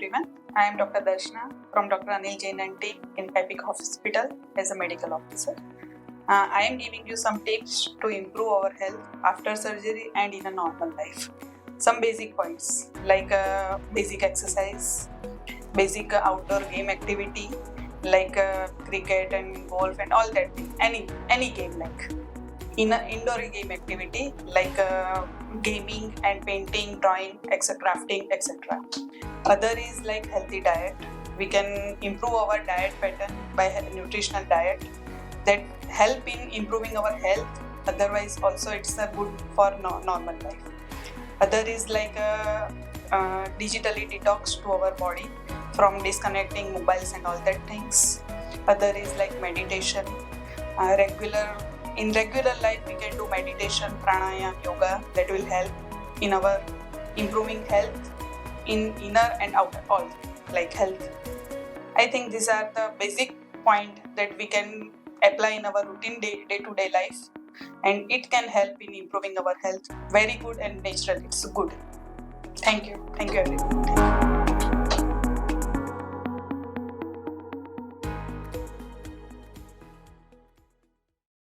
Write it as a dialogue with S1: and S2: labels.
S1: everyone. I am Dr. Darshana from Dr. Anil Jain and team in Epic Hospital as a medical officer. I am giving you some tips to improve our health after surgery and in a normal life. Some basic points like basic exercise, basic outdoor game activity like cricket and golf and all that thing. Any game like. In an indoor game activity like gaming and painting, drawing, etc., crafting, etc. Other is like healthy diet. We can improve our diet pattern by nutritional diet that help in improving our health. Otherwise, also it's good for normal life. Other is like digitally detox to our body from disconnecting mobiles and all that things. Other is like meditation, in regular life we can do meditation, pranayama, yoga that will help in our improving health in inner and outer, all like health. I think these are the basic point that we can apply in our routine day-to-day life, and it can help in improving our health. Very good and natural, it's good. Thank you everyone.